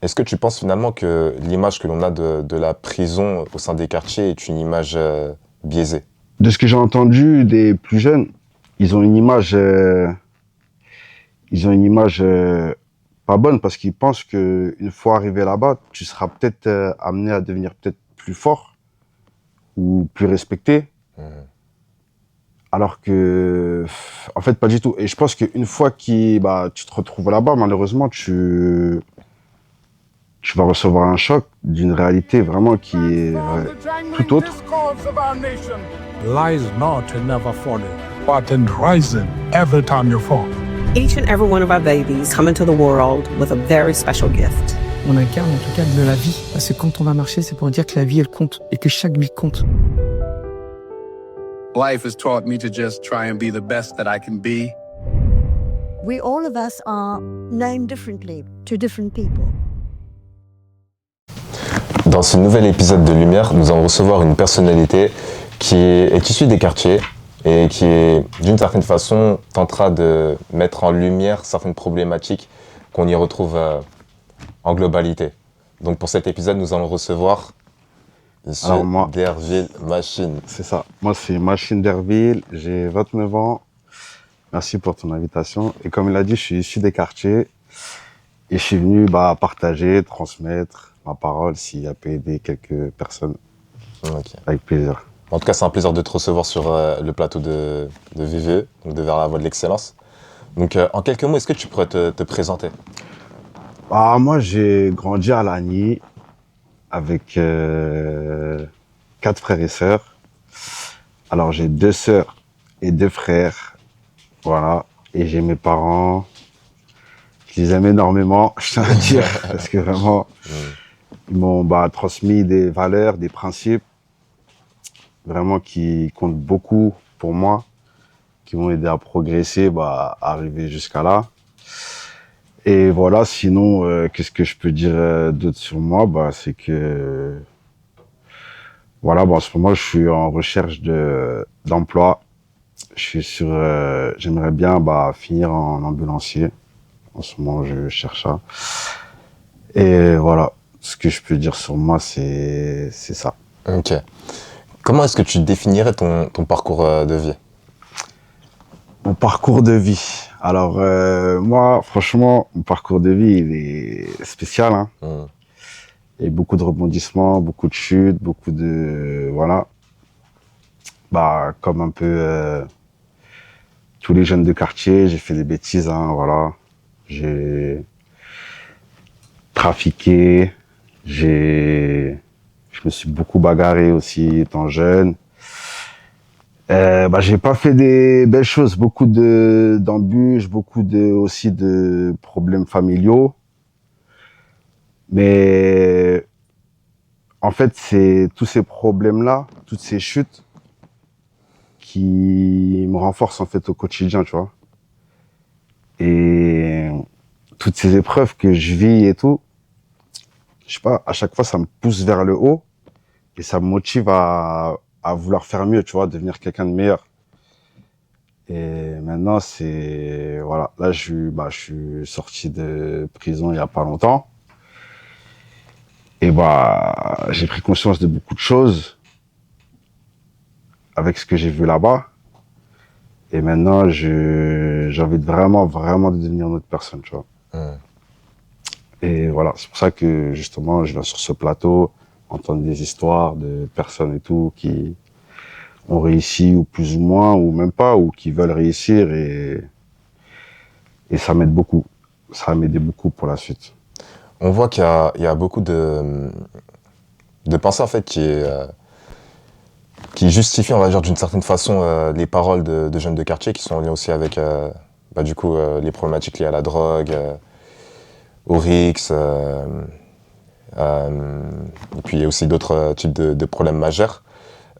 Est-ce que tu penses finalement que l'image que l'on a de la prison au sein des quartiers est une image biaisée? De ce que j'ai entendu des plus jeunes, ils ont une image, ils ont une image pas bonne parce qu'ils pensent que une fois arrivé là-bas, tu seras peut-être amené à devenir peut-être plus fort ou plus respecté, alors que en fait pas du tout. Et je pense qu'une fois tu te retrouves là-bas, malheureusement, tu vas recevoir un choc d'une réalité vraiment qui est tout autre. Lies not and never falling, but in rising every time you fall. Each and every one of our babies come into the world with a very special gift. On incarne en tout cas de la vie. Parce que quand on va marcher, c'est pour dire que la vie, elle compte. Et que chaque vie compte. Life has taught me to just try and be the best that I can be. We all of us are named differently to different people. Dans ce nouvel épisode de Lumière, nous allons recevoir une personnalité qui est issue des quartiers et qui, d'une certaine façon, tentera de mettre en lumière certaines problématiques qu'on y retrouve en globalité. Donc pour cet épisode, nous allons recevoir Derville Machine. C'est ça. Moi, c'est Machine Derville. J'ai 29 ans. Merci pour ton invitation. Et comme il a dit, je suis issu des quartiers et je suis venu partager, transmettre ma parole s'il a pu aider quelques personnes. Okay. Avec plaisir. En tout cas, c'est un plaisir de te recevoir sur le plateau de VVE, donc de Vers la Voie de l'Excellence. Donc, en quelques mots, est-ce que tu pourrais te présenter? Moi, j'ai grandi à Lagny avec 4 frères et sœurs. Alors, j'ai 2 sœurs et 2 frères. Voilà. Et j'ai mes parents. Je les aime énormément, je tiens à dire, parce que vraiment, ils m'ont transmis des valeurs, des principes, vraiment qui comptent beaucoup pour moi, qui m'ont aidé à progresser, à arriver jusqu'à là. Et voilà, sinon, qu'est-ce que je peux dire d'autre sur moi? C'est que, voilà, en ce moment, je suis en recherche d'emploi. Je suis j'aimerais bien finir en ambulancier. En ce moment, je cherche ça. Et voilà, ce que je peux dire sur moi, c'est ça. Ok. Comment est-ce que tu définirais ton parcours de vie? Mon parcours de vie. Alors, moi, franchement, mon parcours de vie, il est spécial. Hein. Il y a beaucoup de rebondissements, beaucoup de chutes, beaucoup de... Voilà. Comme un peu tous les jeunes de quartier, j'ai fait des bêtises, hein, voilà. J'ai trafiqué, je me suis beaucoup bagarré aussi étant jeune. J'ai pas fait des belles choses, beaucoup d'embûches, beaucoup aussi de problèmes familiaux. Mais en fait, c'est tous ces problèmes-là, toutes ces chutes qui me renforcent en fait au quotidien, tu vois. Et toutes ces épreuves que je vis et tout, je sais pas, à chaque fois, ça me pousse vers le haut et ça me motive à vouloir faire mieux, tu vois, devenir quelqu'un de meilleur. Et maintenant, voilà, là, je suis sorti de prison il y a pas longtemps. Et j'ai pris conscience de beaucoup de choses avec ce que j'ai vu là-bas. Et maintenant, j'ai envie de vraiment de devenir une autre personne, tu vois. Et voilà, c'est pour ça que justement, je viens sur ce plateau, entendre des histoires de personnes et tout qui ont réussi, ou plus ou moins, ou même pas, ou qui veulent réussir, et ça m'aide beaucoup. Ça va m'aider beaucoup pour la suite. On voit qu'il y a beaucoup de pensées, en fait, qui justifient, on va dire, d'une certaine façon, les paroles de jeunes de quartier, qui sont liées aussi avec, les problématiques liées à la drogue, au RICS, et puis il y a aussi d'autres types de problèmes majeurs.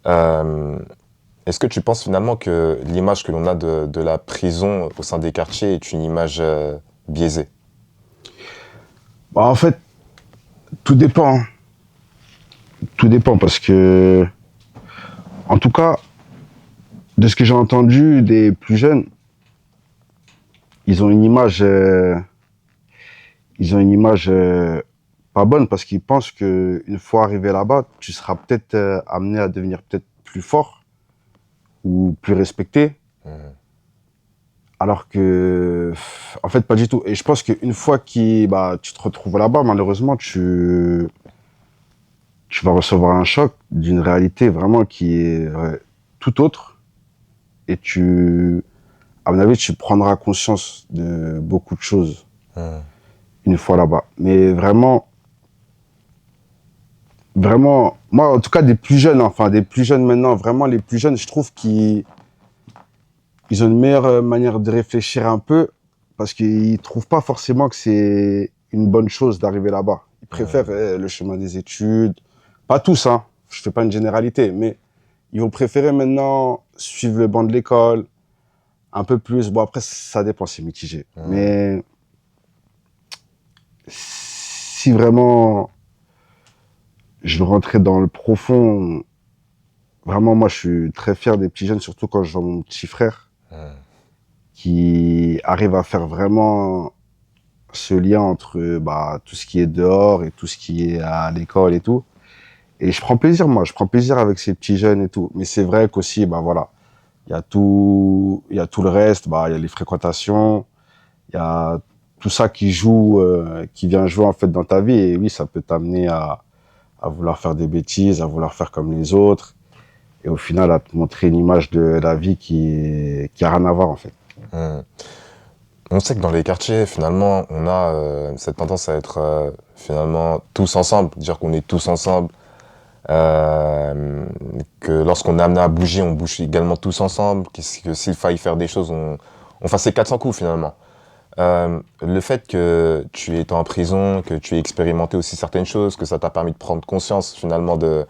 Est-ce que tu penses finalement que l'image que l'on a de la prison au sein des quartiers est une image biaisée? En fait, tout dépend. Tout dépend parce que, en tout cas, de ce que j'ai entendu des plus jeunes, ils ont une image pas bonne parce qu'ils pensent que une fois arrivé là-bas, tu seras peut-être amené à devenir peut-être plus fort ou plus respecté. Alors que, en fait, pas du tout. Et je pense qu'une fois tu te retrouves là-bas, malheureusement, tu vas recevoir un choc d'une réalité vraiment qui est tout autre. Et à mon avis, tu prendras conscience de beaucoup de choses une fois là-bas. Mais vraiment, moi, en tout cas, des plus jeunes maintenant, vraiment les plus jeunes, je trouve qu'ils ont une meilleure manière de réfléchir un peu parce qu'ils trouvent pas forcément que c'est une bonne chose d'arriver là-bas. Ils préfèrent le chemin des études. Pas tous, hein. Je fais pas une généralité, mais ils vont préférer maintenant suivre le banc de l'école un peu plus. Bon, après, ça dépend, c'est mitigé. Mais si vraiment je veux rentrer dans le profond, vraiment, moi, je suis très fier des petits jeunes, surtout quand je vois mon petit frère qui arrive à faire vraiment ce lien entre tout ce qui est dehors et tout ce qui est à l'école et tout. Et je prends plaisir avec ces petits jeunes et tout. Mais c'est vrai qu'aussi, voilà, il y a tout le reste, il y a les fréquentations, il y a tout ça qui joue, qui vient jouer en fait dans ta vie. Et oui, ça peut t'amener à vouloir faire des bêtises, à vouloir faire comme les autres. Et au final, à te montrer une image de la vie qui a rien à voir en fait. On sait que dans les quartiers, finalement, on a cette tendance à être finalement tous ensemble, dire qu'on est tous ensemble, que lorsqu'on est amené à bouger, on bouge également tous ensemble, que s'il faille faire des choses, on fasse les 400 coups finalement. Le fait que tu étais en prison, que tu aies expérimenté aussi certaines choses, que ça t'a permis de prendre conscience finalement de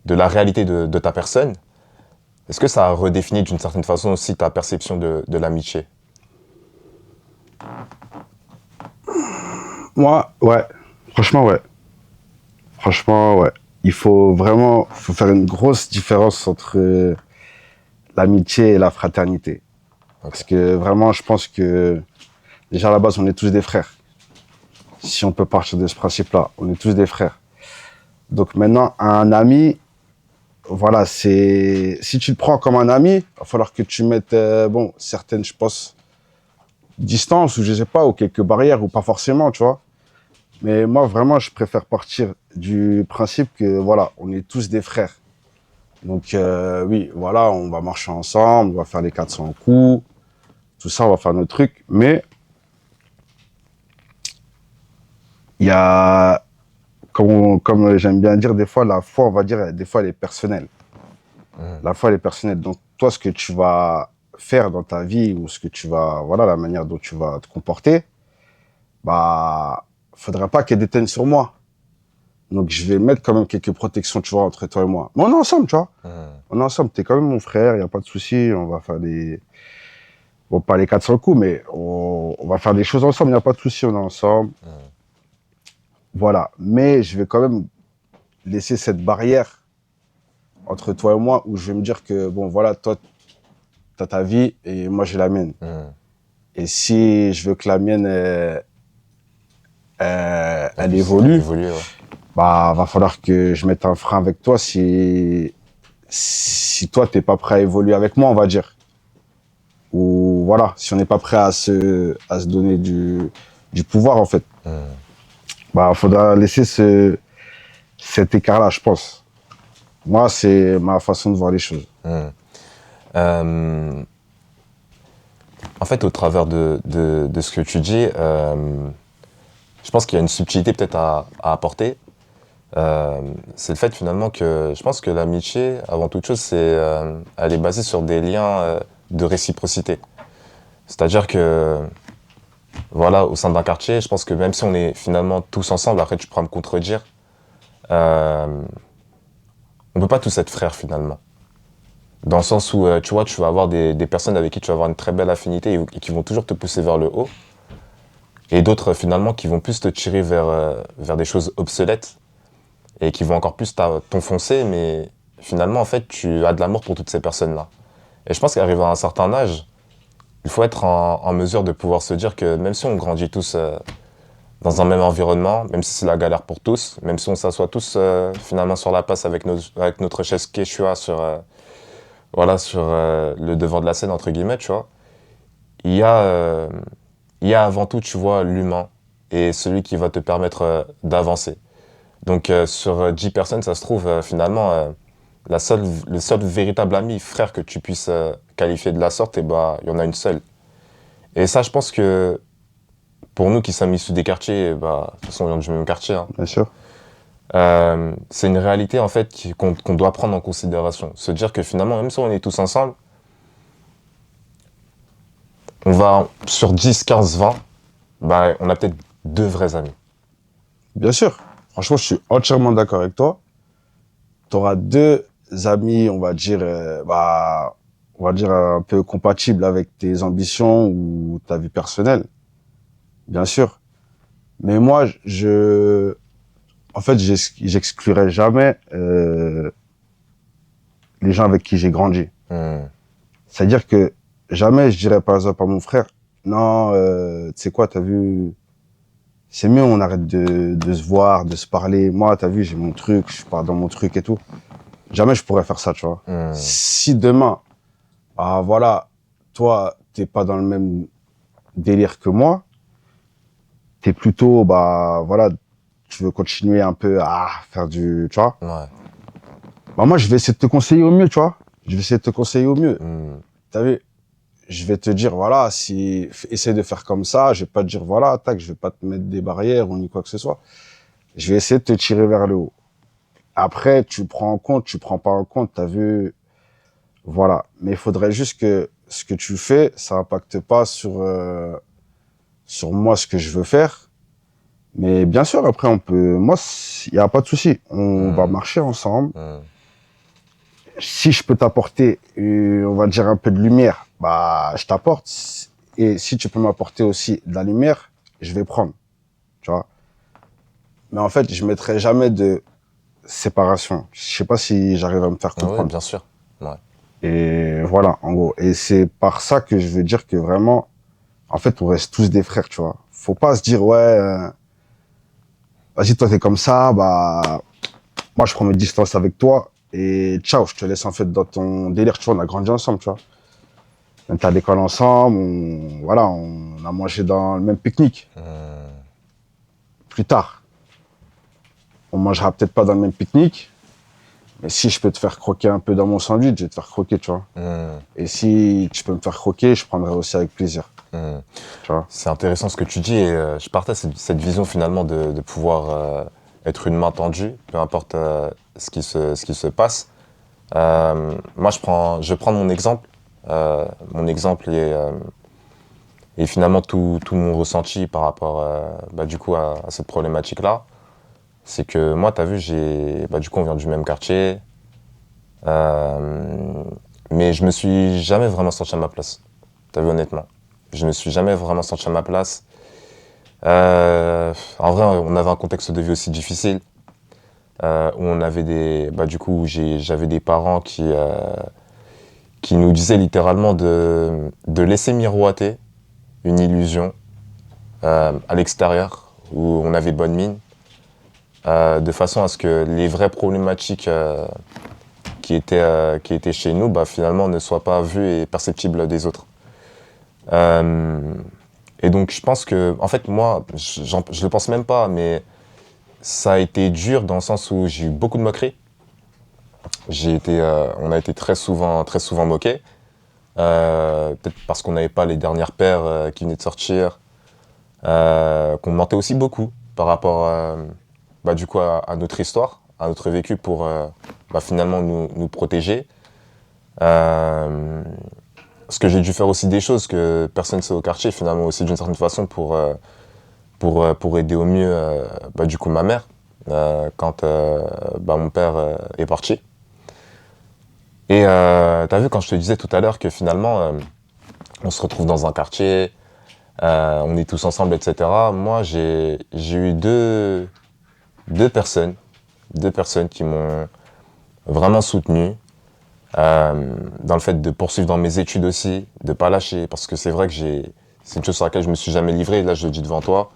la réalité de ta personne, est-ce que ça a redéfini d'une certaine façon aussi ta perception de l'amitié? Moi, ouais. Franchement, ouais. Il faut faire une grosse différence entre l'amitié et la fraternité. Okay. Parce que vraiment, je pense que déjà à la base, on est tous des frères. Si on peut partir de ce principe-là, on est tous des frères. Donc maintenant, un ami, voilà, si tu le prends comme un ami, il va falloir que tu mettes, certaines, je pense, distances ou je sais pas, ou quelques barrières, ou pas forcément, tu vois. Mais moi, vraiment, je préfère partir du principe que, voilà, on est tous des frères. Donc, oui, voilà, on va marcher ensemble, on va faire les 400 coups, tout ça, on va faire notre truc. Mais il y a, comme j'aime bien dire, des fois, la foi, on va dire, des fois, elle est personnelle. La foi, elle est personnelle. Donc, toi, ce que tu vas faire dans ta vie ou la manière dont tu vas te comporter, faudrait pas qu'elle déteigne sur moi. Donc, je vais mettre quand même quelques protections, tu vois, entre toi et moi. Mais on est ensemble, tu vois. On est ensemble. T'es quand même mon frère, y a pas de souci. On va faire pas les 400 coups, mais on va faire des choses ensemble, y a pas de souci, on est ensemble. Voilà. Mais je vais quand même laisser cette barrière entre toi et moi où je vais me dire que, toi, t'as ta vie et moi, j'ai la mienne. Et si je veux que la mienne, elle évolue, va falloir que je mette un frein avec toi si toi, t'es pas prêt à évoluer avec moi, on va dire. Ou voilà, si on n'est pas prêt à se donner du pouvoir, en fait. Faudra laisser cet écart-là, je pense. Moi, c'est ma façon de voir les choses. En fait, au travers de ce que tu dis, je pense qu'il y a une subtilité peut-être à apporter. C'est le fait finalement que je pense que l'amitié, avant toute chose, elle est basée sur des liens de réciprocité. C'est-à-dire que, voilà, au sein d'un quartier, je pense que même si on est finalement tous ensemble, après tu pourras me contredire, on peut pas tous être frères finalement. Dans le sens où, tu vois, tu vas avoir des personnes avec qui tu vas avoir une très belle affinité et qui vont toujours te pousser vers le haut. Et d'autres, finalement, qui vont plus te tirer vers des choses obsolètes et qui vont encore plus t'enfoncer. Mais finalement, en fait, tu as de l'amour pour toutes ces personnes-là. Et je pense qu'arrivé à un certain âge, il faut être en mesure de pouvoir se dire que même si on grandit tous dans un même environnement, même si c'est la galère pour tous, même si on s'assoit tous finalement sur la place avec notre chaise Quechua sur, sur le devant de la scène, entre guillemets, tu vois, il y a avant tout, tu vois, l'humain et celui qui va te permettre d'avancer. Donc sur 10 personnes, ça se trouve finalement, le seul véritable ami, frère que tu puisses qualifier de la sorte, il y en a une seule. Et ça, je pense que pour nous qui sommes issus des quartiers, de toute façon, on vient du même quartier, hein, Bien sûr. c'est une réalité en fait qu'on doit prendre en considération. Se dire que finalement, même si on est tous ensemble, on va sur 10, 15, 20, on a peut-être 2 vrais amis. Bien sûr. Franchement, je suis entièrement d'accord avec toi. Tu auras 2 amis, on va dire un peu compatibles avec tes ambitions ou ta vie personnelle. Bien sûr. Mais moi, en fait, j'exclurai jamais les gens avec qui j'ai grandi. C'est-à-dire que jamais je dirais par exemple à mon frère, non, tu sais quoi, t'as vu, c'est mieux, on arrête de se voir, de se parler. Moi, t'as vu, j'ai mon truc, je pars dans mon truc et tout. Jamais je pourrais faire ça, tu vois. Si demain, voilà, toi, t'es pas dans le même délire que moi, t'es plutôt, voilà, tu veux continuer un peu à faire du, tu vois. Ouais. Moi, je vais essayer de te conseiller au mieux, tu vois. Je vais essayer de te conseiller au mieux. T'as vu, je vais te dire, voilà, essaie de faire comme ça. Je vais pas te dire, voilà, tac, je vais pas te mettre des barrières ou ni quoi que ce soit. Je vais essayer de te tirer vers le haut. Après, tu prends en compte, tu prends pas en compte, t'as vu, voilà. Mais il faudrait juste que ce que tu fais, ça impacte pas sur moi, ce que je veux faire. Mais bien sûr, après, moi, il y a pas de souci. On va marcher ensemble. Si je peux t'apporter, on va dire un peu de lumière, je t'apporte. Et si tu peux m'apporter aussi de la lumière, je vais prendre. Tu vois. Mais en fait, je mettrai jamais de séparation. Je sais pas si j'arrive à me faire comprendre. Oui, bien sûr. Ouais. Et voilà, en gros. Et c'est par ça que je veux dire que vraiment, en fait, on reste tous des frères, tu vois. Faut pas se dire, ouais, vas-y, toi, t'es comme ça, moi, je prends mes distances avec toi et ciao, je te laisse en fait dans ton délire, tu vois, on a grandi ensemble, tu vois. On était à l'école ensemble, on a mangé dans le même pique-nique. Plus tard, on mangera peut-être pas dans le même pique-nique, mais si je peux te faire croquer un peu dans mon sandwich, je vais te faire croquer, tu vois. Et si tu peux me faire croquer, je prendrai aussi avec plaisir. Tu vois. C'est intéressant ce que tu dis et je partage cette vision finalement de pouvoir être une main tendue, peu importe ce qui se passe. Moi, je prends mon exemple. Mon exemple est finalement tout mon ressenti par rapport du coup à cette problématique-là. C'est que moi, tu as vu, du coup, on vient du même quartier, mais je me suis jamais vraiment senti à ma place. Tu as vu, honnêtement. Je me suis jamais vraiment senti à ma place. En vrai, on avait un contexte de vie aussi difficile, où on avait j'avais des parents qui nous disaient littéralement de laisser miroiter une illusion à l'extérieur, où on avait bonne mine, de façon à ce que les vraies problématiques qui étaient chez nous, finalement, ne soient pas vues et perceptibles des autres. Et donc, je pense que, en fait, moi, je le pense même pas, mais ça a été dur dans le sens où j'ai eu beaucoup de moqueries. On a été très souvent moqués. Peut-être parce qu'on n'avait pas les dernières paires qui venaient de sortir, qu'on mentait aussi beaucoup par rapport du coup à notre histoire, à notre vécu pour finalement nous protéger. Parce que j'ai dû faire aussi des choses que personne ne sait au quartier, finalement aussi d'une certaine façon pour aider au mieux du coup ma mère quand mon père est parti. Et t'as vu quand je te disais tout à l'heure que finalement on se retrouve dans un quartier, on est tous ensemble, etc. Moi j'ai eu deux personnes qui m'ont vraiment soutenu, dans le fait de poursuivre dans mes études aussi, de pas lâcher, parce que c'est vrai que c'est une chose sur laquelle je me suis jamais livré, là je le dis devant toi,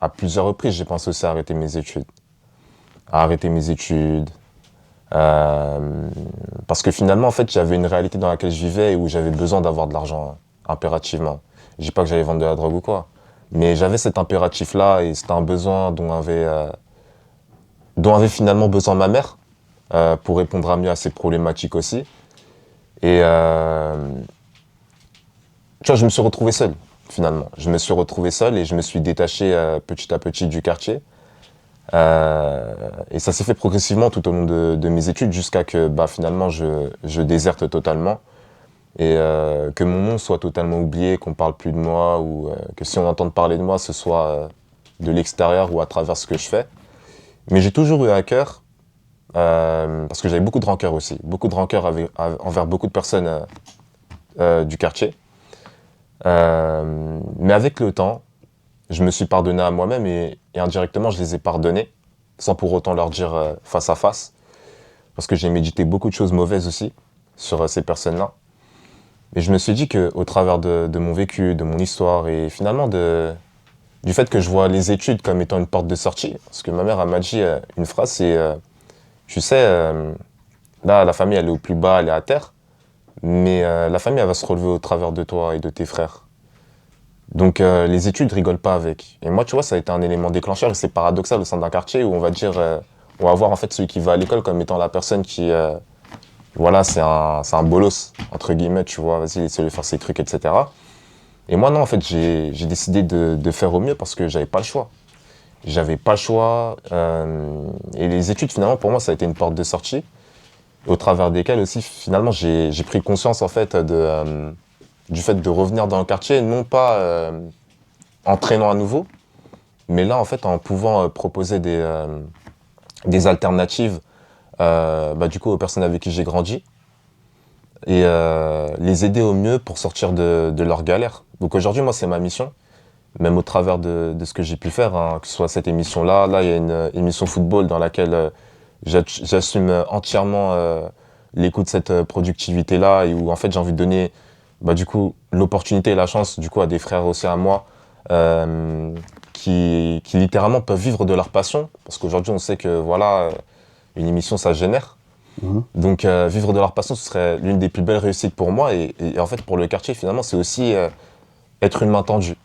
à plusieurs reprises j'ai pensé aussi à arrêter mes études. À arrêter mes études, parce que finalement en fait j'avais une réalité dans laquelle je vivais et où j'avais besoin d'avoir de l'argent impérativement. Je dis pas que j'allais vendre de la drogue ou quoi, mais j'avais cet impératif là et c'était un besoin dont avait finalement besoin ma mère pour répondre à mieux à ses problématiques aussi. Et tu vois, je me suis retrouvé seul, finalement. Je me suis retrouvé seul et je me suis détaché petit à petit du quartier. Et ça s'est fait progressivement tout au long de mes études jusqu'à que finalement je déserte totalement et que mon nom soit totalement oublié, qu'on parle plus de moi ou que si on entend parler de moi, ce soit de l'extérieur ou à travers ce que je fais. Mais j'ai toujours eu à cœur, parce que j'avais beaucoup de rancœur aussi, beaucoup de rancœur envers beaucoup de personnes du quartier. Mais avec le temps, je me suis pardonné à moi-même et indirectement, je les ai pardonnés, sans pour autant leur dire face à face, parce que j'ai médité beaucoup de choses mauvaises aussi sur ces personnes-là. Et je me suis dit qu'au travers de mon vécu, de mon histoire et finalement du fait que je vois les études comme étant une porte de sortie, parce que ma mère elle m'a dit une phrase, c'est tu sais, là la famille elle est au plus bas, elle est à terre, mais la famille elle va se relever au travers de toi et de tes frères. Donc les études rigolent pas avec. Et moi tu vois ça a été un élément déclencheur et c'est paradoxal au sein d'un quartier où on va dire, on va voir en fait celui qui va à l'école comme étant la personne qui, voilà c'est un bolos, entre guillemets, tu vois, vas-y laissez-le faire ses trucs, etc. Et moi non en fait j'ai décidé de faire au mieux parce que j'avais pas le choix. J'avais pas le choix et les études finalement pour moi ça a été une porte de sortie au travers desquelles aussi finalement j'ai pris conscience en fait du fait de revenir dans le quartier, non pas en traînant à nouveau, mais là en fait en pouvant proposer des alternatives du coup aux personnes avec qui j'ai grandi et les aider au mieux pour sortir de leur galère. Donc aujourd'hui moi c'est ma mission, même au travers de ce que j'ai pu faire, hein, que ce soit cette émission-là, là il y a une émission football dans laquelle j'assume entièrement les coûts de cette productivité-là et où en fait j'ai envie de donner du coup l'opportunité et la chance du coup à des frères aussi à moi qui littéralement peuvent vivre de leur passion parce qu'aujourd'hui on sait que voilà une émission ça génère. Donc vivre de leur passion ce serait l'une des plus belles réussites pour moi et en fait pour le quartier finalement c'est aussi être une main tendue.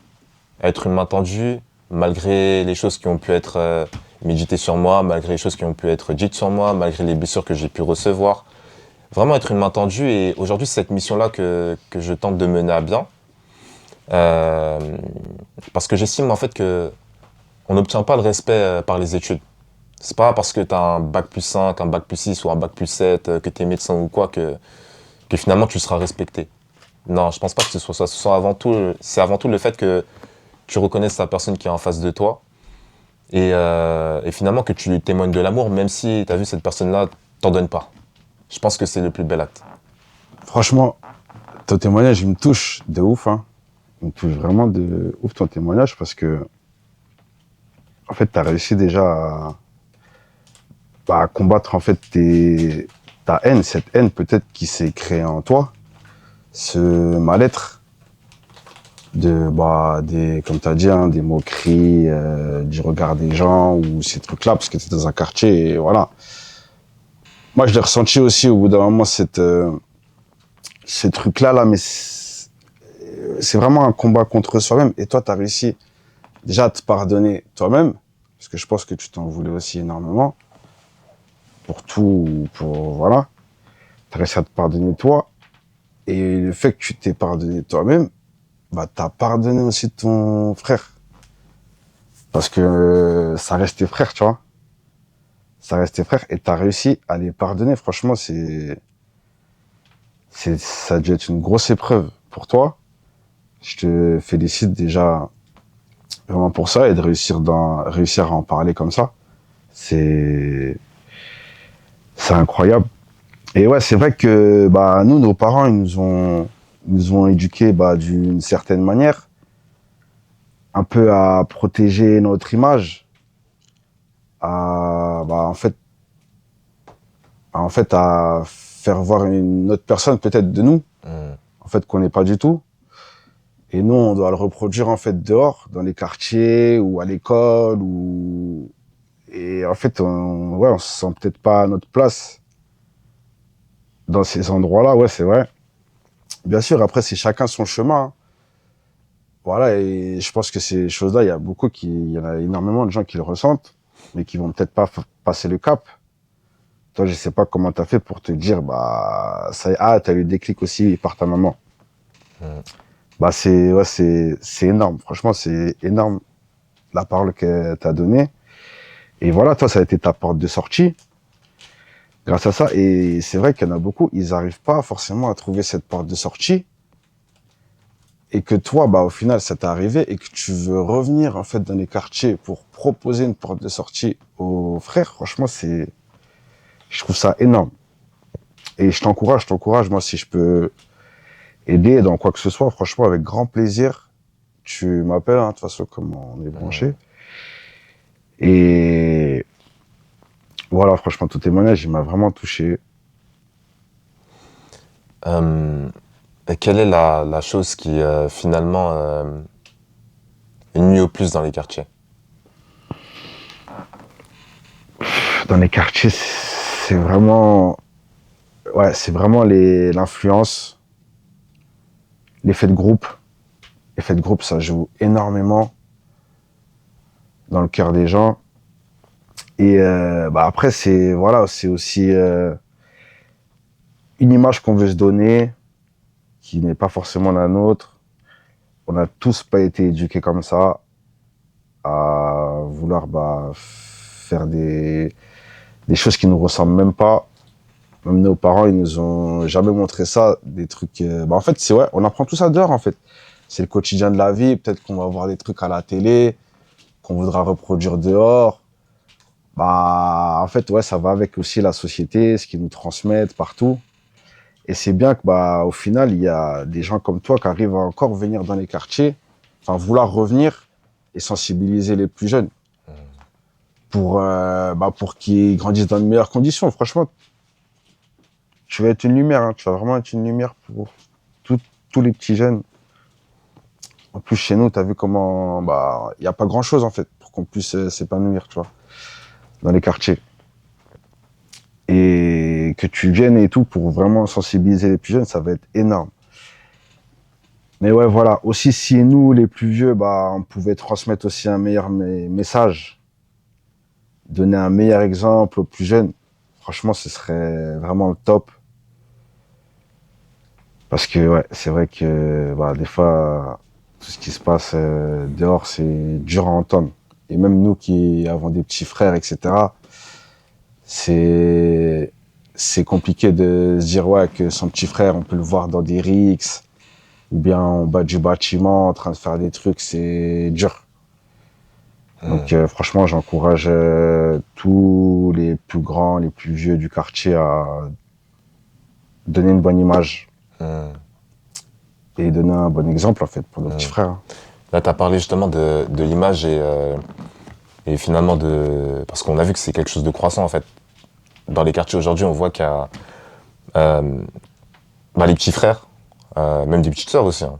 Être une main tendue malgré les choses qui ont pu être méditées sur moi, malgré les choses qui ont pu être dites sur moi, malgré les blessures que j'ai pu recevoir. Vraiment être une main tendue et aujourd'hui c'est cette mission-là que je tente de mener à bien. Parce que j'estime en fait que on n'obtient pas le respect par les études. C'est pas parce que tu as un bac plus 5, un bac plus 6 ou un bac plus 7, que tu es médecin ou quoi, que finalement tu seras respecté. Non, je pense pas que ce soit ça. C'est avant tout le fait que tu reconnaisses la personne qui est en face de toi et finalement que tu lui témoignes de l'amour, même si tu as vu cette personne-là t'en donne pas. Je pense que c'est le plus bel acte. Franchement, ton témoignage, il me touche de ouf. Hein. Il me touche vraiment de ouf ton témoignage parce que, en fait, tu as réussi déjà à combattre en fait ta haine, cette haine peut-être qui s'est créée en toi, ce mal-être comme tu as dit, hein, des moqueries, du regard des gens ou ces trucs-là parce que tu es dans un quartier et voilà. Moi, je l'ai ressenti aussi au bout d'un moment, ces trucs-là, mais c'est vraiment un combat contre soi-même. Et toi, tu as réussi déjà à te pardonner toi-même, parce que je pense que tu t'en voulais aussi énormément, pour tout, voilà. Tu as réussi à te pardonner toi, et le fait que tu t'es pardonné toi-même, tu as pardonné aussi ton frère. Parce que ça reste tes frères, tu vois. Ça reste tes frères et t'as réussi à les pardonner. Franchement, ça a dû être une grosse épreuve pour toi. Je te félicite déjà vraiment pour ça et de réussir à en parler comme ça. C'est incroyable. Et ouais, c'est vrai que, nous, nos parents, ils nous ont éduqués, d'une certaine manière. Un peu à protéger notre image. En fait à faire voir une autre personne peut-être de nous, en fait, qu'on n'est pas du tout. Et nous, on doit le reproduire en fait dehors, dans les quartiers ou à l'école ou et en fait, on se sent peut-être pas à notre place dans ces endroits-là. Ouais, c'est vrai. Bien sûr, après, c'est chacun son chemin, hein. Voilà, et je pense que ces choses-là, il y en a énormément de gens qui le ressentent, mais qui vont peut-être pas passer le cap. Toi, je sais pas comment t'as fait pour te dire, bah, t'as eu le déclic aussi par ta maman. Bah, c'est énorme. Franchement, c'est énorme la parole que t'as donnée. Et voilà, toi, ça a été ta porte de sortie grâce à ça. Et c'est vrai qu'il y en a beaucoup, ils n'arrivent pas forcément à trouver cette porte de sortie. Et que toi, bah, au final, ça t'est arrivé et que tu veux revenir, en fait, dans les quartiers pour proposer une porte de sortie aux frères. Franchement, je trouve ça énorme. Et je t'encourage. Moi, si je peux aider dans quoi que ce soit, franchement, avec grand plaisir, tu m'appelles, hein, de toute façon, comme on est branché. Et voilà, franchement, ton témoignage, il m'a vraiment touché. Et quelle est la chose qui, finalement, est nuit au plus dans les quartiers? Dans les quartiers, c'est vraiment l'influence, l'effet de groupe. L'effet de groupe, ça joue énormément dans le cœur des gens. Et bah après, c'est aussi une image qu'on veut se donner, qui n'est pas forcément la nôtre. On n'a tous pas été éduqués comme ça, à vouloir faire des choses qui nous ressemblent même pas. Même nos parents, ils nous ont jamais montré ça, des trucs. En fait, on apprend tout ça dehors, en fait. C'est le quotidien de la vie. Peut-être qu'on va voir des trucs à la télé, qu'on voudra reproduire dehors. En fait, ouais, ça va avec aussi la société, ce qu'ils nous transmettent partout. Et c'est bien que, au final, il y a des gens comme toi qui arrivent à encore venir dans les quartiers, enfin, vouloir revenir et sensibiliser les plus jeunes pour qu'ils grandissent dans de meilleures conditions. Franchement, tu vas être une lumière, hein. Tu vas vraiment être une lumière pour tous les petits jeunes. En plus, chez nous, tu as vu comment, il n'y a pas grand chose, en fait, pour qu'on puisse s'épanouir, tu vois, dans les quartiers. Et que tu viennes et tout pour vraiment sensibiliser les plus jeunes, ça va être énorme. Mais ouais, voilà. Aussi, si nous, les plus vieux, on pouvait transmettre aussi un meilleur message, donner un meilleur exemple aux plus jeunes, franchement, ce serait vraiment le top. Parce que, ouais, c'est vrai que, des fois, tout ce qui se passe dehors, c'est dur à entendre. Et même nous qui avons des petits frères, etc., c'est compliqué de se dire que son petit frère, on peut le voir dans des rixes ou bien en bas du bâtiment en train de faire des trucs, c'est dur. Donc franchement, j'encourage tous les plus grands, les plus vieux du quartier à donner une bonne image et donner un bon exemple en fait pour nos petits frères. Là, tu as parlé justement de l'image et finalement parce qu'on a vu que c'est quelque chose de croissant en fait. Dans les quartiers aujourd'hui, on voit qu'il y a les petits frères, même des petites sœurs aussi, hein,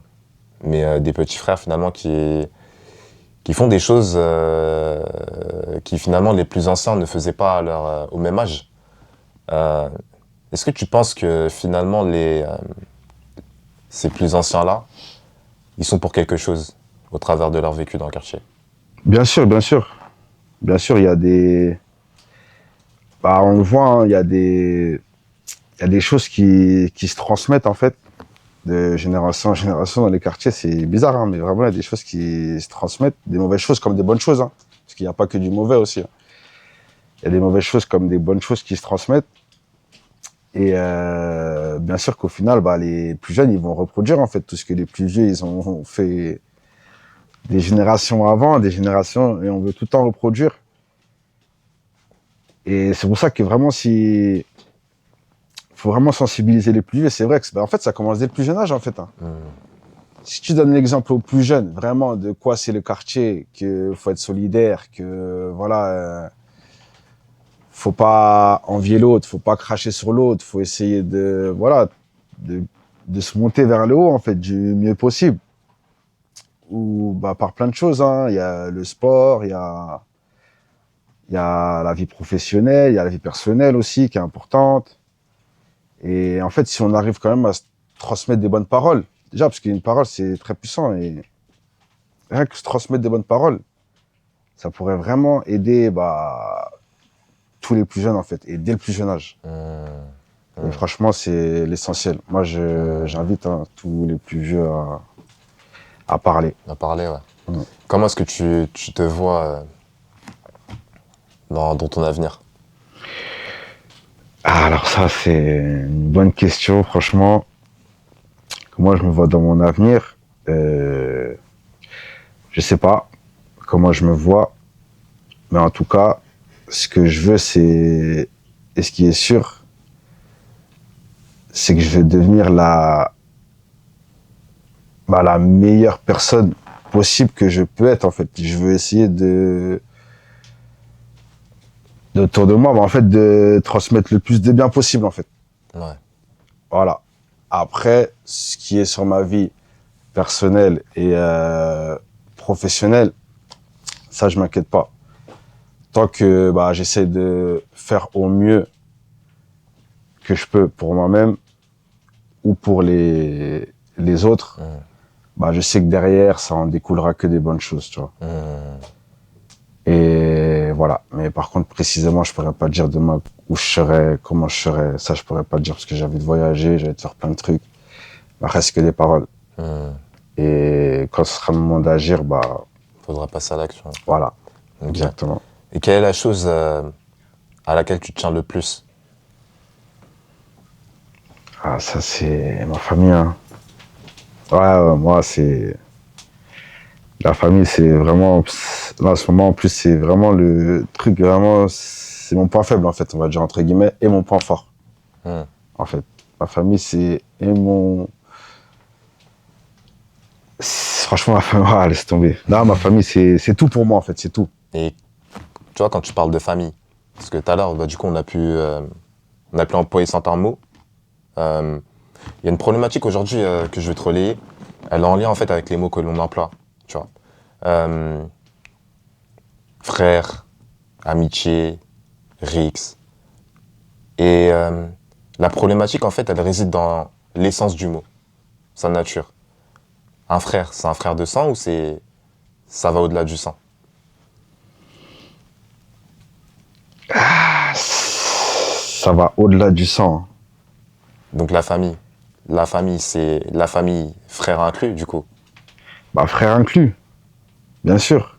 mais des petits frères finalement qui font des choses qui finalement les plus anciens ne faisaient pas au même âge. Est-ce que tu penses que finalement ces plus anciens-là, ils sont pour quelque chose au travers de leur vécu dans le quartier? Bien sûr, bien sûr. Bien sûr, il y a des... on le voit, hein, il y a des choses qui se transmettent en fait de génération en génération dans les quartiers. C'est bizarre, hein, mais vraiment il y a des choses qui se transmettent, des mauvaises choses comme des bonnes choses, hein, parce qu'il n'y a pas que du mauvais aussi, hein. Il y a des mauvaises choses comme des bonnes choses qui se transmettent. Et bien sûr qu'au final, les plus jeunes, ils vont reproduire en fait tout ce que les plus vieux ils ont fait des générations avant, des générations, et on veut tout le temps reproduire. Et c'est pour ça que vraiment, faut vraiment sensibiliser les plus vieux. C'est vrai que en fait, ça commence dès le plus jeune âge, en fait, hein. Si tu donnes l'exemple aux plus jeunes, vraiment, de quoi c'est le quartier, que faut être solidaire, que voilà, faut pas envier l'autre, faut pas cracher sur l'autre, faut essayer de se monter vers le haut, en fait, du mieux possible. Ou, par plein de choses, hein. Il y a le sport, il y a la vie professionnelle, il y a la vie personnelle aussi, qui est importante. Et en fait, si on arrive quand même à se transmettre des bonnes paroles, déjà, parce qu'une parole, c'est très puissant, et rien que se transmettre des bonnes paroles, ça pourrait vraiment aider, tous les plus jeunes, en fait, et dès le plus jeune âge. Et franchement, c'est l'essentiel. Moi, j'invite tous les plus vieux à parler. À parler, ouais. Comment est-ce que tu te vois dans ton avenir? Alors ça, c'est une bonne question, franchement. Comment je me vois dans mon avenir, je sais pas comment je me vois, mais en tout cas, ce que je veux, et ce qui est sûr, c'est que je vais devenir la meilleure personne possible que je peux être, en fait. Je veux essayer autour de moi, en fait, de transmettre le plus de bien possible, en fait. Ouais. Voilà. Après, ce qui est sur ma vie personnelle et professionnelle, ça, je m'inquiète pas. Tant que j'essaie de faire au mieux que je peux pour moi-même ou pour les autres, je sais que derrière, ça en découlera que des bonnes choses, tu vois. Et voilà. Mais par contre, précisément, je pourrais pas dire demain où je serai, comment je serai. Ça, je pourrais pas le dire parce que j'ai envie de voyager, j'ai envie de faire plein de trucs. Reste que des paroles. Et quand ce sera le moment d'agir, Faudra passer à l'action. voilà. Okay. Exactement. Et quelle est la chose à laquelle tu tiens le plus? Ah, ça, c'est ma famille, hein. Ouais, moi, c'est... La famille, c'est vraiment... Là, en ce moment, en plus, c'est vraiment le truc, vraiment... C'est mon point faible, en fait, on va dire, entre guillemets, et mon point fort. En fait, ma famille, c'est... Et mon... Franchement, ma famille, laisse tomber. Non, ma famille, c'est tout pour moi, en fait, c'est tout. Et tu vois, quand tu parles de famille, parce que tout à l'heure, du coup, on a pu employer certains mots. Il y a une problématique aujourd'hui que je vais te relayer. Elle est en lien, en fait, avec les mots que l'on emploie, tu vois. Frère, amitié, rix. Et la problématique, en fait, elle réside dans l'essence du mot, sa nature. Un frère, c'est un frère de sang ou ça va au-delà du sang? Ça va au-delà du sang. Donc la famille, c'est la famille frère inclus, du coup. Frère inclus, bien sûr.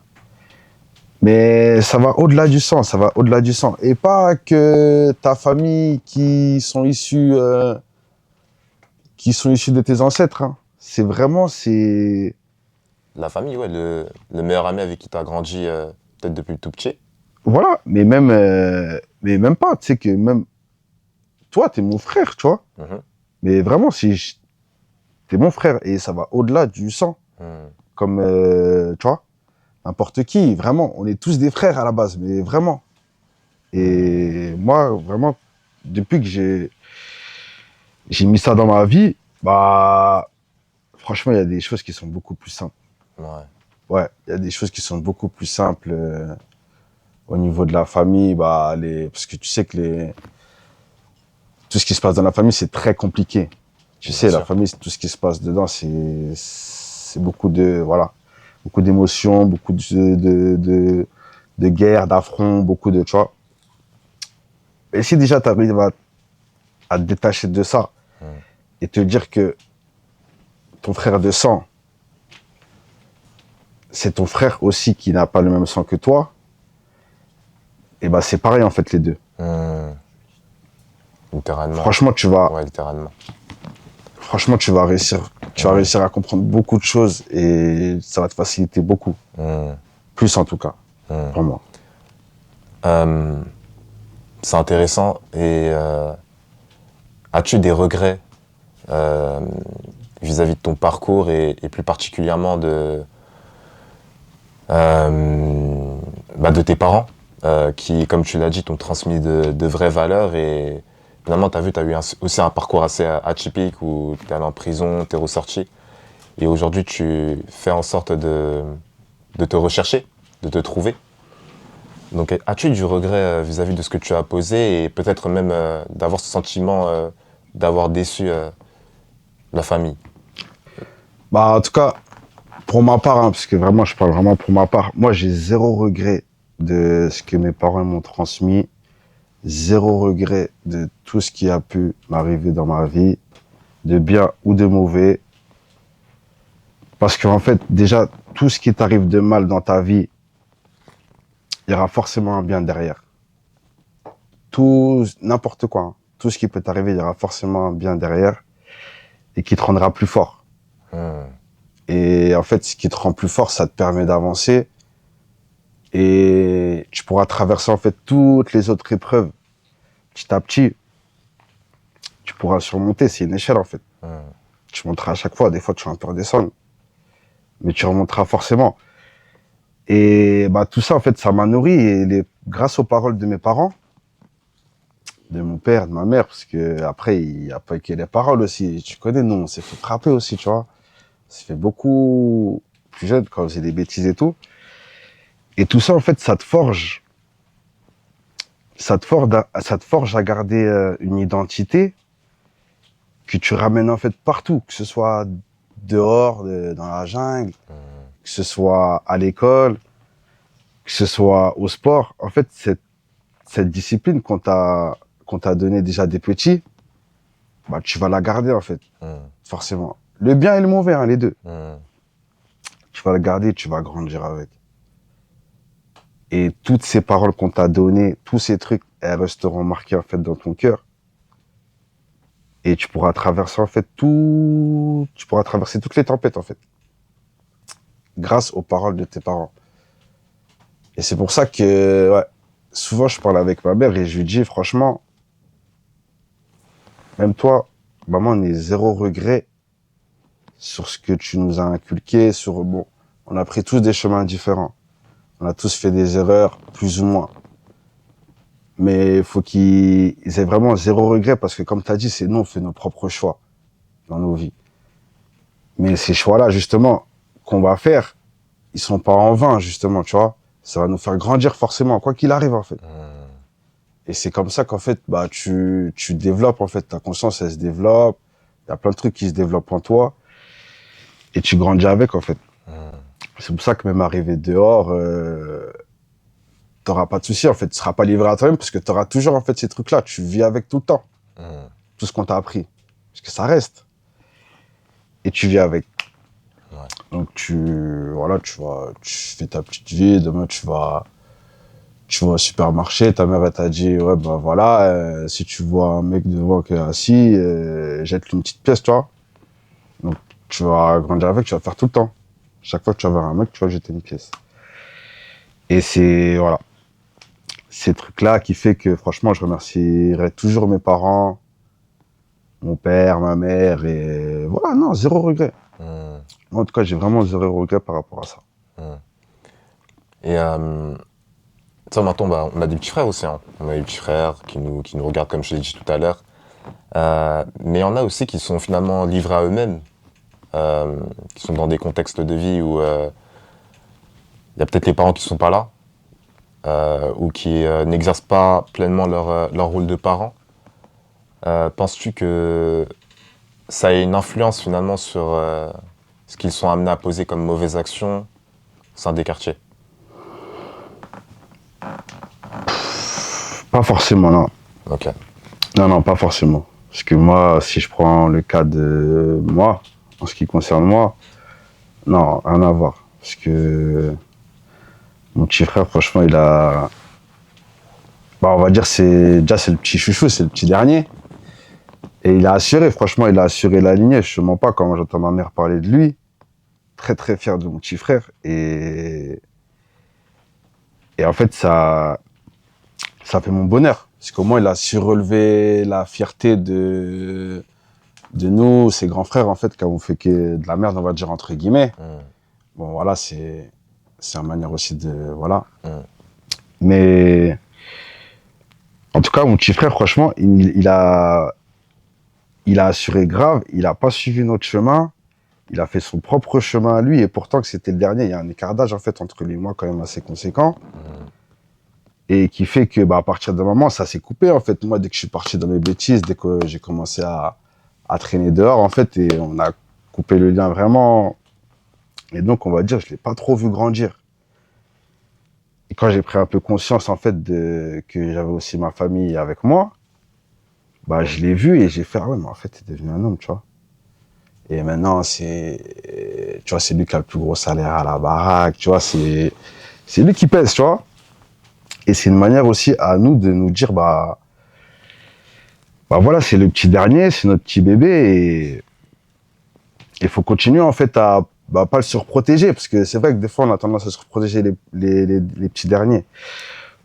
Mais ça va au-delà du sang, ça va au-delà du sang. Et pas que ta famille qui sont issus de tes ancêtres, hein. C'est vraiment, La famille, ouais, le meilleur ami avec qui tu as grandi peut-être depuis le tout petit. Voilà, mais même pas, tu sais que même toi, t'es mon frère, tu vois. Mais vraiment, t'es mon frère et ça va au-delà du sang. Comme, tu vois, n'importe qui, vraiment, on est tous des frères à la base, mais vraiment. Et moi, vraiment, depuis que j'ai mis ça dans ma vie, franchement, il y a des choses qui sont beaucoup plus simples. Ouais, il y a des choses qui sont beaucoup plus simples au niveau de la famille, parce que tu sais que tout ce qui se passe dans la famille, c'est très compliqué. Tu sais, la famille, tout ce qui se passe dedans, c'est beaucoup beaucoup d'émotions, beaucoup de guerres, d'affronts, beaucoup de, tu vois. Et si déjà tu arrives à te détacher de ça et te dire que ton frère de sang, c'est ton frère aussi qui n'a pas le même sang que toi, et c'est pareil en fait les deux. Littéralement. Franchement, Ouais, littéralement. Franchement, tu vas réussir à comprendre beaucoup de choses et ça va te faciliter beaucoup. Plus en tout cas, pour moi. C'est intéressant. Et as-tu des regrets vis-à-vis de ton parcours et plus particulièrement de tes parents qui, comme tu l'as dit, t'ont transmis de vraies valeurs. Et finalement, tu as vu, tu as eu aussi un parcours assez atypique où tu es allé en prison, tu es ressorti. Et aujourd'hui, tu fais en sorte de te rechercher, de te trouver. Donc, as-tu du regret vis-à-vis de ce que tu as posé et peut-être même d'avoir ce sentiment d'avoir déçu la famille? Bah, en tout cas, pour ma part, hein, parce que vraiment, je parle vraiment pour ma part, moi, j'ai zéro regret de ce que mes parents m'ont transmis, zéro regret de tout ce qui a pu m'arriver dans ma vie, de bien ou de mauvais. Parce qu'en fait, déjà, tout ce qui t'arrive de mal dans ta vie, il y aura forcément un bien derrière. Tout, n'importe quoi, hein. Tout ce qui peut t'arriver, il y aura forcément un bien derrière et qui te rendra plus fort. Et en fait, ce qui te rend plus fort, ça te permet d'avancer et tu pourras traverser en fait toutes les autres épreuves petit à petit. Tu pourras surmonter, c'est une échelle en fait. Tu monteras à chaque fois, des fois tu vas un peu redescendre, mais tu remonteras forcément. Et bah tout ça en fait, ça m'a nourri et grâce aux paroles de mes parents, de mon père, de ma mère, parce que après il y a pas que les paroles aussi. Tu connais, nous on s'est fait frapper aussi, tu vois. On s'est fait beaucoup plus jeune quand on faisait des bêtises et tout. Et tout ça en fait, ça te forge à garder une identité que tu ramènes en fait partout, que ce soit dehors, dans la jungle, que ce soit à l'école, que ce soit au sport. En fait, cette discipline qu'on t'a donnée déjà des petits, bah, tu vas la garder en fait, forcément. Le bien et le mauvais, hein, les deux. Tu vas la garder, tu vas grandir avec. Et toutes ces paroles qu'on t'a données, tous ces trucs, elles resteront marquées en fait dans ton cœur. Et tu pourras traverser en fait tu pourras traverser toutes les tempêtes en fait. Grâce aux paroles de tes parents. Et c'est pour ça que, ouais, souvent je parle avec ma mère et je lui dis franchement, même toi, maman, on est zéro regret sur ce que tu nous as inculqué, bon, on a pris tous des chemins différents. On a tous fait des erreurs, plus ou moins. Mais il faut qu'ils aient vraiment zéro regret parce que comme tu as dit, c'est nous, on fait nos propres choix dans nos vies. Mais ces choix-là, justement, qu'on va faire, ils sont pas en vain, justement, tu vois. Ça va nous faire grandir forcément, quoi qu'il arrive, en fait. Et c'est comme ça qu'en fait, bah, tu développes, en fait, ta conscience, elle se développe. Il y a plein de trucs qui se développent en toi. Et tu grandis avec, en fait. C'est pour ça que même arrivé dehors, t'auras pas de soucis, en fait. Tu seras pas livré à toi-même parce que t'auras toujours, en fait, ces trucs-là. Tu vis avec tout le temps. Tout ce qu'on t'a appris. Parce que ça reste. Et tu vis avec. Donc voilà, tu fais ta petite vie. Demain, tu vas au supermarché. Ta mère, elle t'a dit, ouais, ben voilà, si tu vois un mec devant qui est assis, jette-lui une petite pièce, tu vois. Donc, tu vas grandir avec, tu vas faire tout le temps. Chaque fois que tu vas voir un mec, tu vas jeter une pièce. Et c'est, voilà. Ces trucs-là qui fait que, franchement, je remercierai toujours mes parents, mon père, ma mère, et voilà, non, zéro regret. Moi, en tout cas, j'ai vraiment zéro regret par rapport à ça. Et ça, maintenant, bah, on a des petits frères aussi. Hein. On a des petits frères qui nous regardent, comme je l'ai dit tout à l'heure. Mais il y en a aussi qui sont finalement livrés à eux-mêmes, qui sont dans des contextes de vie où il y a peut-être les parents qui ne sont pas là, ou qui n'exercent pas pleinement leur rôle de parent. Penses-tu que ça a une influence finalement sur ce qu'ils sont amenés à poser comme mauvaises actions au sein des quartiers? Pas forcément, non. Ok. Non, pas forcément. Parce que moi, si je prends le cas de moi, en ce qui concerne moi, non, rien à voir. Parce que mon petit frère, franchement, il a... Bah, on va dire, c'est le petit chouchou, c'est le petit dernier. Et il a assuré, franchement, il a assuré la lignée. Je ne mens pas quand j'entends ma mère parler de lui. Très, très fier de mon petit frère. Et en fait, ça fait mon bonheur. Parce qu'au moins, il a su relever la fierté de nous, ses grands frères, en fait, qui ont fait de la merde, on va dire, entre guillemets. Bon, voilà, c'est une manière aussi de... Voilà. Mais en tout cas, mon petit frère, franchement, il a assuré grave. Il n'a pas suivi notre chemin. Il a fait son propre chemin à lui. Et pourtant, que c'était le dernier, il y a un écart d'âge en fait entre lui et moi quand même assez conséquent. Et qui fait que, à partir d'un moment, ça s'est coupé, en fait. Moi, dès que je suis parti dans mes bêtises, dès que j'ai commencé à traîner dehors, en fait, et on a coupé le lien vraiment. Et donc, on va dire, je l'ai pas trop vu grandir. Et quand j'ai pris un peu conscience, en fait, que j'avais aussi ma famille avec moi, je l'ai vu et j'ai fait, ah ouais, mais en fait, t'es devenu un homme, tu vois. Et maintenant, tu vois, c'est lui qui a le plus gros salaire à la baraque, tu vois, c'est lui qui pèse, tu vois. Et c'est une manière aussi à nous de nous dire, voilà, c'est le petit dernier, c'est notre petit bébé et il faut continuer en fait à pas le surprotéger parce que c'est vrai que des fois on a tendance à surprotéger les petits derniers.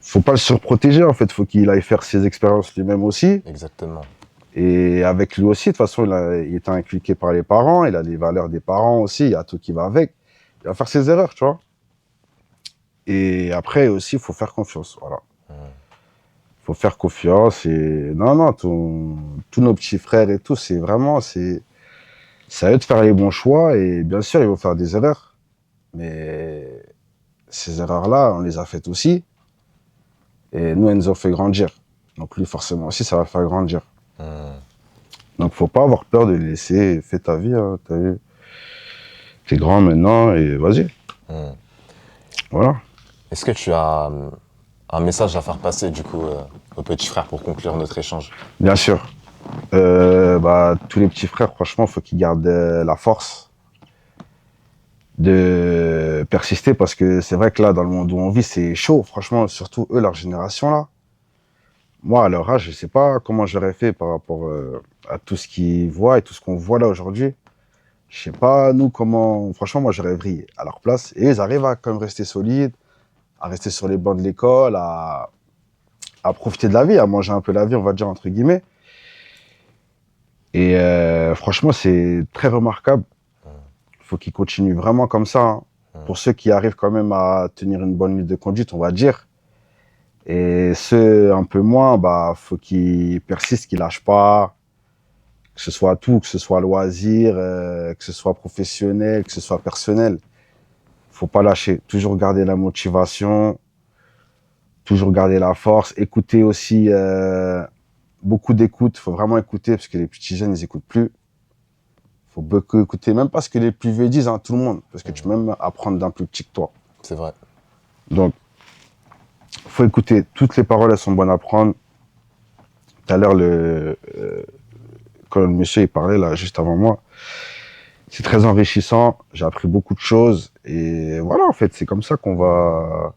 Faut pas le surprotéger en fait, faut qu'il aille faire ses expériences lui-même aussi. Exactement. Et avec lui aussi, de toute façon, il était inculqué par les parents, il a les valeurs des parents aussi, il y a tout qui va avec. Il va faire ses erreurs, tu vois. Et après aussi, il faut faire confiance, voilà. Faut faire confiance et non, tous nos petits frères et tout, c'est à eux de faire les bons choix et bien sûr, ils vont faire des erreurs. Mais ces erreurs-là, on les a faites aussi. Et nous, elles nous ont fait grandir. Donc lui, forcément aussi, ça va faire grandir. Donc faut pas avoir peur de les laisser. Fais ta vie, hein, t'as vu. T'es grand maintenant et vas-y. Voilà. Est-ce que tu as un message à faire passer, du coup, au petit frère pour conclure notre échange? Bien sûr. Tous les petits frères, franchement, faut qu'ils gardent la force de persister parce que c'est vrai que là, dans le monde où on vit, c'est chaud. Franchement, surtout eux, leur génération là. Moi, à leur âge, je sais pas comment j'aurais fait par rapport à tout ce qu'ils voient et tout ce qu'on voit là aujourd'hui. Je sais pas, nous, comment... Franchement, moi, j'aurais vrillé à leur place. Et ils arrivent à quand même rester solides, à rester sur les bancs de l'école, à profiter de la vie, à manger un peu la vie, on va dire, entre guillemets. Et franchement, c'est très remarquable. Il faut qu'ils continuent vraiment comme ça. Hein. Pour ceux qui arrivent quand même à tenir une bonne ligne de conduite, on va dire. Et ceux un peu moins, faut qu'ils persistent, qu'ils lâchent pas. Que ce soit tout, que ce soit loisir, que ce soit professionnel, que ce soit personnel. Faut pas lâcher. Toujours garder la motivation. Toujours garder la force. Écouter aussi... beaucoup d'écoute, faut vraiment écouter parce que les petits jeunes ils écoutent plus. Faut beaucoup écouter, même pas ce que les plus vieux disent, hein, tout le monde, parce que tu peux même apprendre d'un plus petit que toi. C'est vrai. Donc, faut écouter. Toutes les paroles elles sont bonnes à prendre. Tout à l'heure quand le monsieur il parlait là juste avant moi, c'est très enrichissant. J'ai appris beaucoup de choses et voilà en fait c'est comme ça qu'on va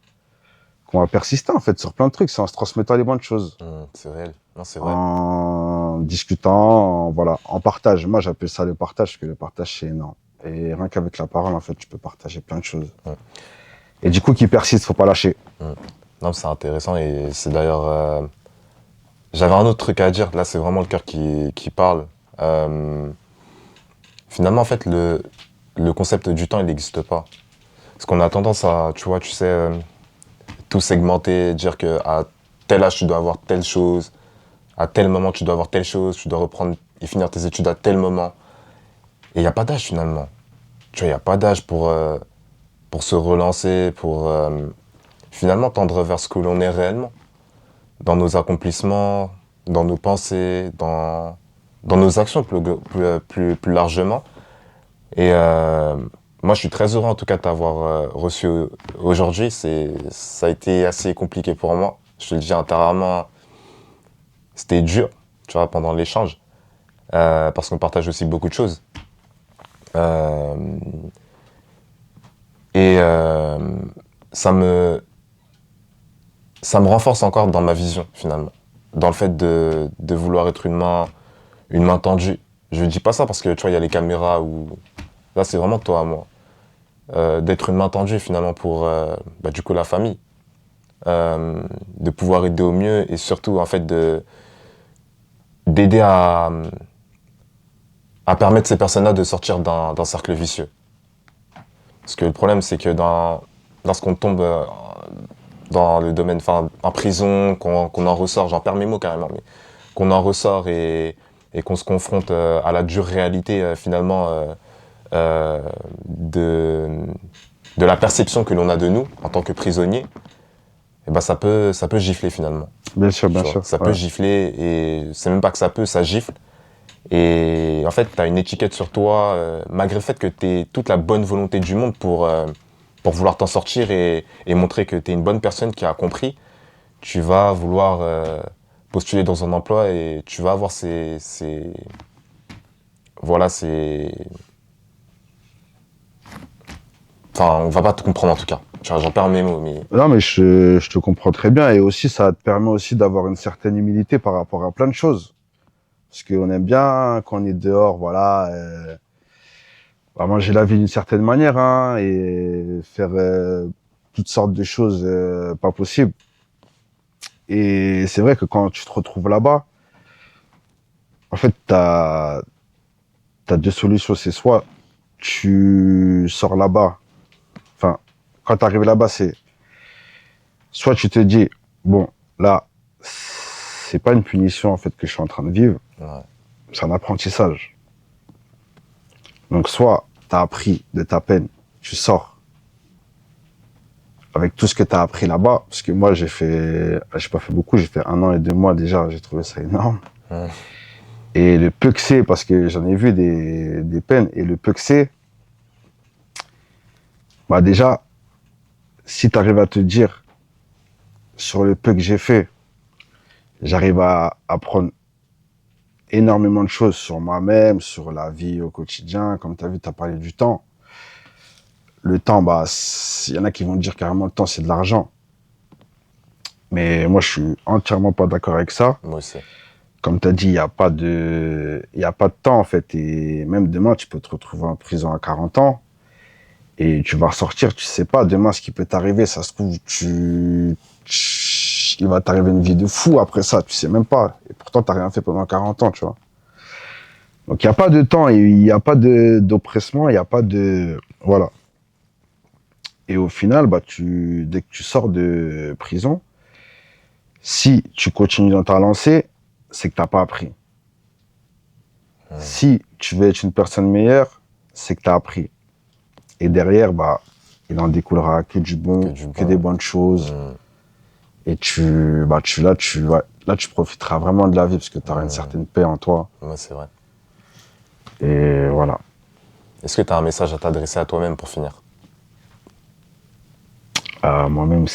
persister en fait sur plein de trucs, c'est en se transmettant les bonnes choses. C'est réel. Non, c'est vrai. En discutant, en partage. Moi, j'appelle ça le partage, parce que le partage, c'est énorme. Et rien qu'avec la parole, en fait, tu peux partager plein de choses. Et du coup, qui persiste, faut pas lâcher. Non, c'est intéressant et c'est d'ailleurs... J'avais un autre truc à dire. Là, c'est vraiment le cœur qui parle. Finalement, en fait, le concept du temps, il n'existe pas. Parce qu'on a tendance à, tu sais, tout segmenter, dire qu'à tel âge, tu dois avoir telle chose, à tel moment, tu dois avoir telle chose, tu dois reprendre et finir tes études à tel moment. Et il n'y a pas d'âge, finalement. Tu vois, il n'y a pas d'âge pour se relancer, pour finalement tendre vers ce que l'on est réellement. Dans nos accomplissements, dans nos pensées, dans nos actions plus largement. Et moi, je suis très heureux, en tout cas, de t'avoir reçu aujourd'hui. Ça a été assez compliqué pour moi. Je te le dis intérieurement, c'était dur, tu vois, pendant l'échange. Parce qu'on partage aussi beaucoup de choses. Et ça me renforce encore dans ma vision, finalement. Dans le fait de vouloir être une main tendue. Je dis pas ça parce que, tu vois, il y a les caméras où... Là, c'est vraiment toi à moi. D'être une main tendue, finalement, pour, du coup, la famille. De pouvoir aider au mieux et surtout, en fait, d'aider à permettre ces personnes-là de sortir d'un cercle vicieux. Parce que le problème, c'est que dans ce qu'on tombe dans le domaine, enfin, en prison, qu'on en ressort, j'en perds mes mots carrément, mais qu'on en ressort et qu'on se confronte à la dure réalité, finalement, de la perception que l'on a de nous en tant que prisonniers, et ben ça peut gifler finalement. Bien sûr, Tu bien vois, sûr. ça peut gifler et c'est même pas que ça gifle. Et en fait, tu as une étiquette sur toi, malgré le fait que tu aies toute la bonne volonté du monde pour vouloir t'en sortir et montrer que tu es une bonne personne qui a compris. Tu vas vouloir postuler dans un emploi et tu vas avoir voilà, enfin, on va pas te comprendre en tout cas. J'en perds mes mots, mais... Non, mais je te comprends très bien. Et aussi, ça te permet aussi d'avoir une certaine humilité par rapport à plein de choses. Parce qu'on aime bien, quand on est dehors, voilà, manger la vie d'une certaine manière, hein, et faire toutes sortes de choses pas possibles. Et c'est vrai que quand tu te retrouves là-bas, en fait, t'as deux solutions. C'est soit tu sors là-bas, enfin, quand tu arrives là-bas, c'est soit tu te dis, bon, là, c'est pas une punition, en fait, que je suis en train de vivre. Ouais. C'est un apprentissage. Donc, soit tu as appris de ta peine, tu sors avec tout ce que tu as appris là-bas, parce que moi, j'ai pas fait beaucoup, j'ai fait 1 an et 2 mois déjà, j'ai trouvé ça énorme. Ouais. Et le peu que c'est, parce que j'en ai vu des peines, et le peu que c'est, bah déjà, si tu arrives à te dire, sur le peu que j'ai fait, j'arrive à apprendre énormément de choses sur moi-même, sur la vie au quotidien. Comme tu as vu, tu as parlé du temps. Le temps, bah, il y en a qui vont dire carrément le temps, c'est de l'argent. Mais moi, je suis entièrement pas d'accord avec ça. Moi aussi. Comme tu as dit, il n'y a pas de temps, en fait. Et même demain, tu peux te retrouver en prison à 40 ans. Et tu vas ressortir, tu sais pas demain ce qui peut t'arriver. Ça se trouve, il va t'arriver une vie de fou après ça, tu sais même pas. Et pourtant, t'as rien fait pendant 40 ans, tu vois. Donc, il n'y a pas de temps, il n'y a pas d'oppressement, il n'y a pas de... Voilà. Et au final, bah, dès que tu sors de prison, si tu continues dans ta lancée, c'est que t'as pas appris. Si tu veux être une personne meilleure, c'est que tu as appris. Et derrière, bah, il en découlera que du bon, que des bonnes choses. Et là, tu profiteras vraiment de la vie parce que tu auras une certaine paix en toi. Ouais, c'est vrai. Et voilà. Est-ce que tu as un message à t'adresser à toi-même pour finir? Moi-même,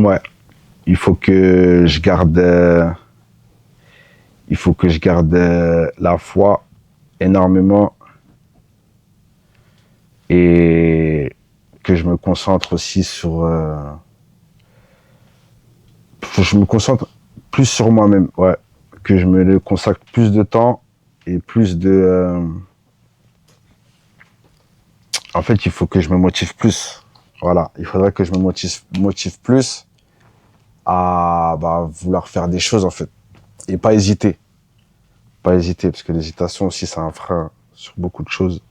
ouais. Il faut que je garde la foi énormément et que je me concentre aussi je me concentre plus sur moi-même, ouais. Que je me consacre plus de temps et plus de... En fait, il faut que je me motive plus. Voilà, il faudrait que je me motive plus à vouloir faire des choses, en fait. Et pas hésiter. Pas hésiter, parce que l'hésitation aussi, c'est un frein sur beaucoup de choses.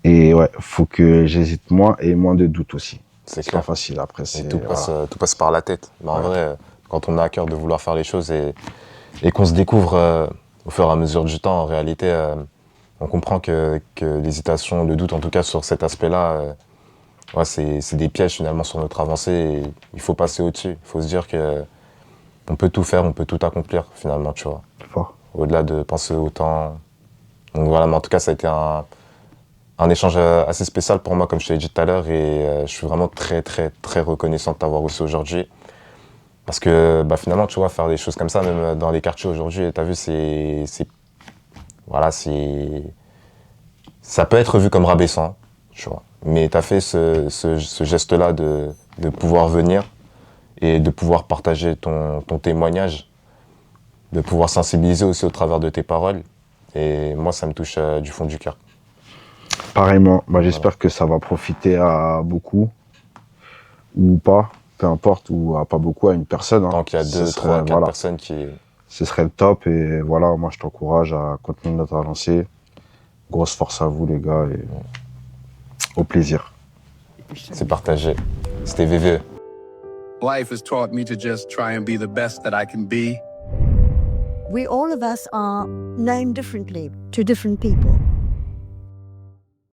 Et ouais, faut que j'hésite moins et moins de doutes aussi. C'est pas clair. facile, après. Tout passe par la tête. Mais en vrai, quand on a à cœur de vouloir faire les choses et qu'on se découvre au fur et à mesure du temps, en réalité, on comprend que l'hésitation, le doute, en tout cas sur cet aspect-là, c'est des pièges finalement sur notre avancée. Et il faut passer au-dessus. Il faut se dire que on peut tout faire, on peut tout accomplir finalement, tu vois. Fort. Au-delà de penser au temps. Donc voilà, mais en tout cas, ça a été un échange assez spécial pour moi, comme je te l'ai dit tout à l'heure, et je suis vraiment très, très, très reconnaissant de t'avoir reçu aujourd'hui. Parce que finalement, tu vois, faire des choses comme ça, même dans les quartiers aujourd'hui, t'as vu, ça peut être vu comme rabaissant, tu vois. Mais t'as fait ce geste-là de pouvoir venir et de pouvoir partager ton témoignage, de pouvoir sensibiliser aussi au travers de tes paroles. Et moi, ça me touche du fond du cœur. Pareillement, j'espère que ça va profiter à beaucoup, ou pas, peu importe, ou à pas beaucoup, à une personne. Tant qu'il y a 2, 3, 4 personnes qui... Ce serait le top, et voilà, moi je t'encourage à continuer notre lancée. Grosse force à vous les gars, et au plaisir. c'est partagé. C'était VVE. Life has taught me to just try and be the best that I can be. We all of us are known differently to different people.